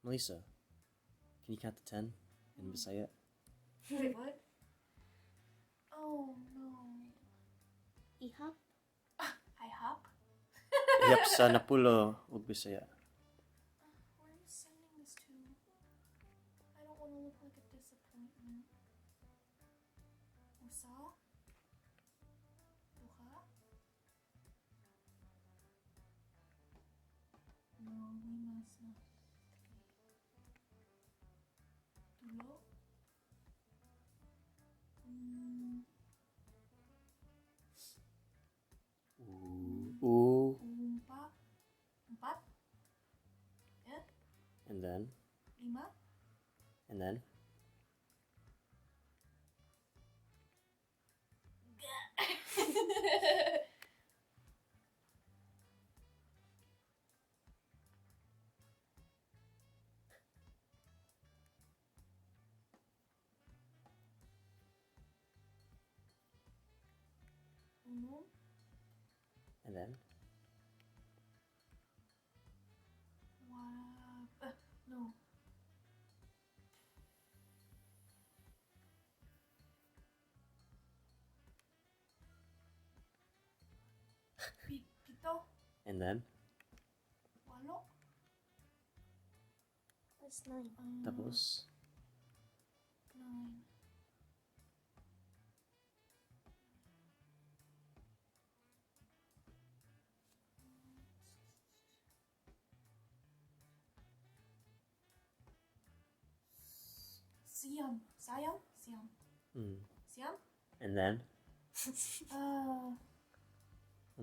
Melissa, can you count to 10 in Bisaya? Wait, what? Oh no. Ihap? I hop? Ihap sa Napulo ug Bisaya. Where are you sending this to? I don't want to look like a disappointment. Usa? Duha? No, limas na. Tulo? Umpa? Empat? Yeah? And then, Lima? and then. Uno? And then. No. Pito? And then. Walo? That's 9. Tapos. 9. Siam. Siam? Siam. Siam? And then. What's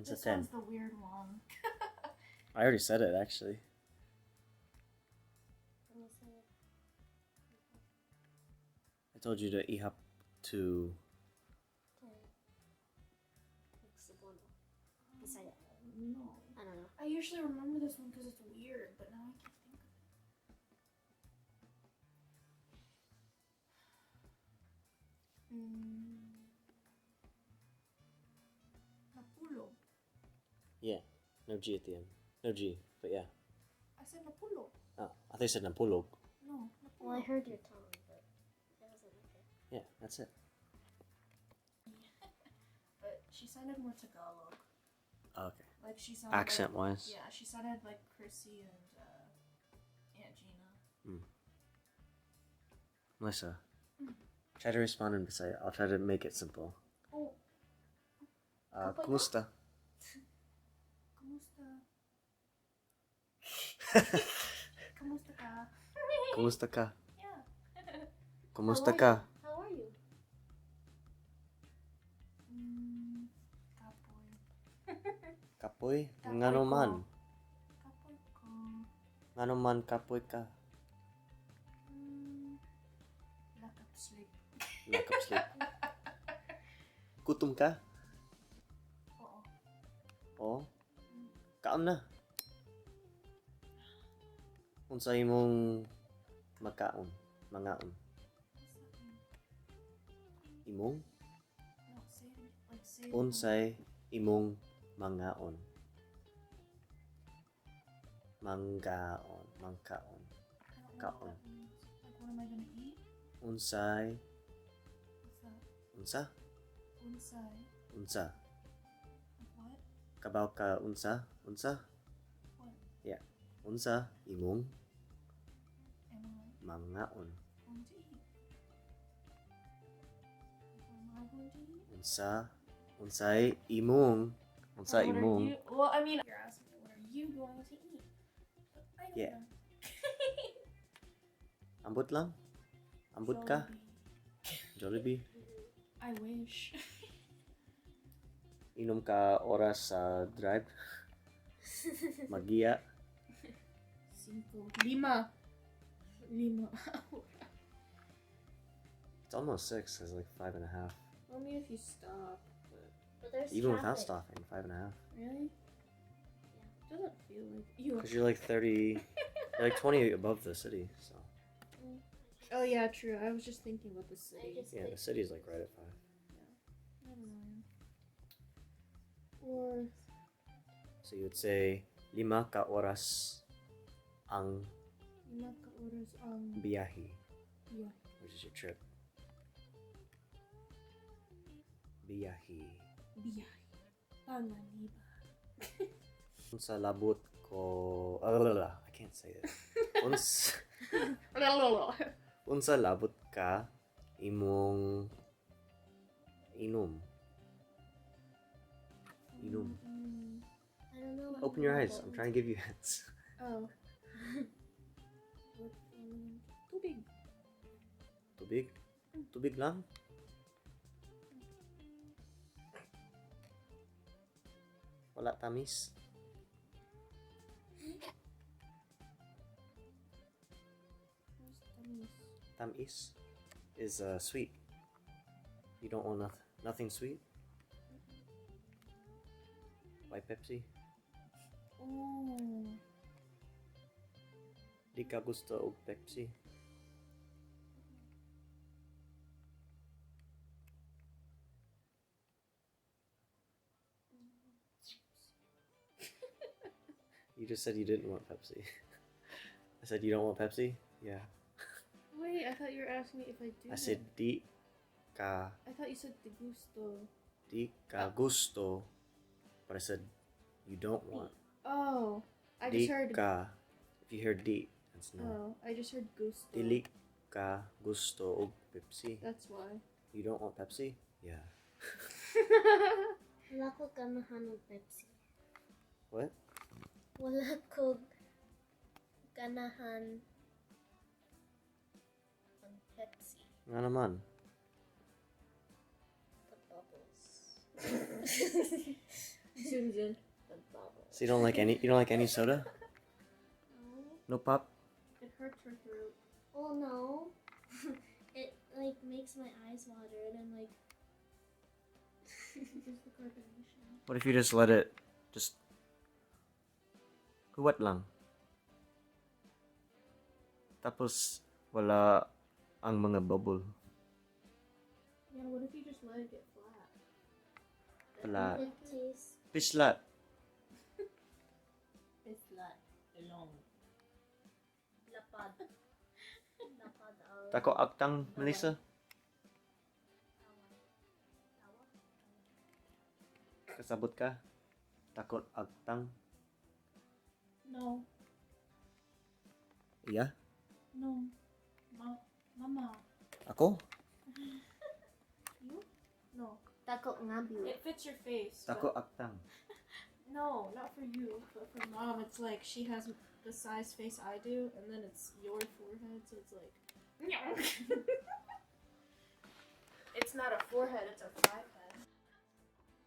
a This 10? one's the weird one. I already said it actually. Let me say it. I told you to ihap to. 10. Hexagonal. Bisaya. No. I don't know. I usually remember this one because it's weird, but now I can't think of it. Napulo. Yeah. No G at the end. No G, but yeah. I said Napulo. Oh, I thought you said Napulog. No, Well, I Napulo. heard your tone, but it wasn't okay. Yeah, that's it. But she sounded more Tagalog. Okay. Like she sounded Accent like, wise. yeah, she sounded like Chrissy and Aunt Gina. Melissa, try to respond in Bisaya. I'll try to make it simple. Oh, Kapag ka? Kumusta? Kamusta? Kamusta ka? Kumusta ka? Yeah. Kumusta ka? How are you? Kapoy. Kapoy? Kapoy Ngano ko. man? Kapoy ko. Ngano man kapoy ka? Lack of sleep. Lack of sleep. Gutom ka? Oo. Oo. Kaon na. Unsa imong makaon? Mangaon. Imong? No, say it. Like say it. Unsay imong mangaon? Manggaon. Mangkaon. I don't know kaon. what that means. Like, what am I gonna eat? Unsay? What's that? Unsa? Unsay. Unsa? Like what? Kabaw ka unsa? Unsa? What? Yeah. Unsa imong Am I mangaon? going to eat? Like, what am I going to eat? Unsa? Unsay imong? Unsa What are imong? you? Well, I mean, you're asking me, what are you going to eat? But I don't Yeah. know. Ambot lang? Ambot ka? Jollibee. Jollibee? I wish. Inom ka oras sa drive? Magiya? 5. 5. It's almost 6. It's like 5.5. Only if you stop. But there's Even without traffic. stopping, 5.5. Really? Yeah. Doesn't feel like you. Because you're like 30, you're like 20 above the city, so. Oh yeah, true. I was just thinking about the city. just- Yeah, the city's like right at 5. Never mind. Or So you would say, 5 ka oras ang 5 ka what is Biyahe, yeah. which is your trip. Biyahe. Biyahe. Panganiba. Unsa labot ko... I can't say it. Unsa labot ka imong inom. Inom. I don't know what Open your eyes. I'm bubbles. trying to give you hints. Oh. Tubig. Tubig? Tubig lang? Wala tamis? Where's tamis? Tamis is sweet. You don't want nothing sweet? Why Pepsi? Oh. Di ka gusto og Pepsi? You just said you didn't want Pepsi. I said you don't want Pepsi? Yeah. Wait, I thought you were asking me if I do. I said di ka I thought you said de gusto. gusto. But I said you don't want. Oh. I Di just heard. ka. If you heard di, that's no. Oh, I just heard gusto. Dili ka gusto og Pepsi. That's why. You don't want Pepsi? Yeah. Wala ko ganahan ng Pepsi. What? Wala ko ganahan ng Pepsi. Nga naman. The bubbles. Susan. The bubbles. So you don't like any soda? No. No pop? It hurts her throat. Oh no. It like makes my eyes water and I'm like It's the carbonation. What if you just let it just huwat lang? Tapos wala ang mga bubble. Yeah, what if you just let it get flat? Flat. it tastes Pislat. it's like long. Lapad. Lapad ang Tako aktang, Melissa. Kasabot ka? Takot agtang. No. Iya? No. Mama. Ako? You? No. Tako ngabi. It fits your face. Tako but- aktang. No, not for you. But for mom, it's like she has the size face I do, and then it's your forehead, so it's like. It's not a forehead, it's a five head.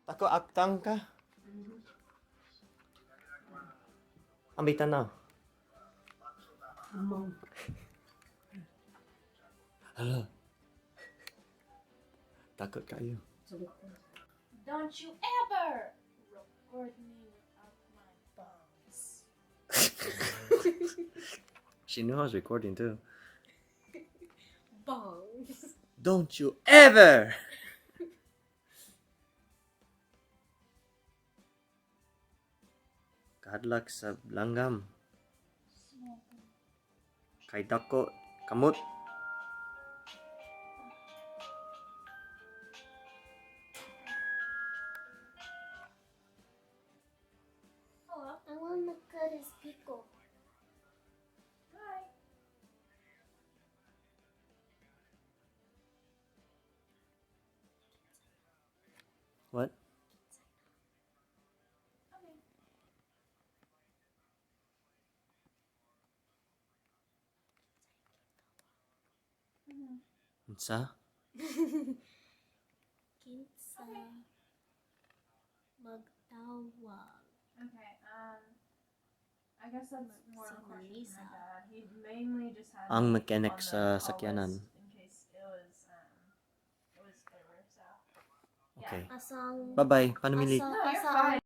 Tako aktang ka? Ambitan na. Hala. Takot kayo. Don't you ever record me without my thumbs. She knew I was recording too. Bongs. Don't you ever! Kadlak sa langgam. Kay dako kamot. Oh, I want to cut his pickle. Hi. What? Okay. Unsa? Kinsa Okay. magtawag. Okay, I guess that's more of a Sa question Melissa. for my dad. He mainly just had Ang me mechanic on the sa call sakyanan. list in case it was error, so. Yeah. Okay. Asang Bye-bye. Paano mili? No, you're asa fine.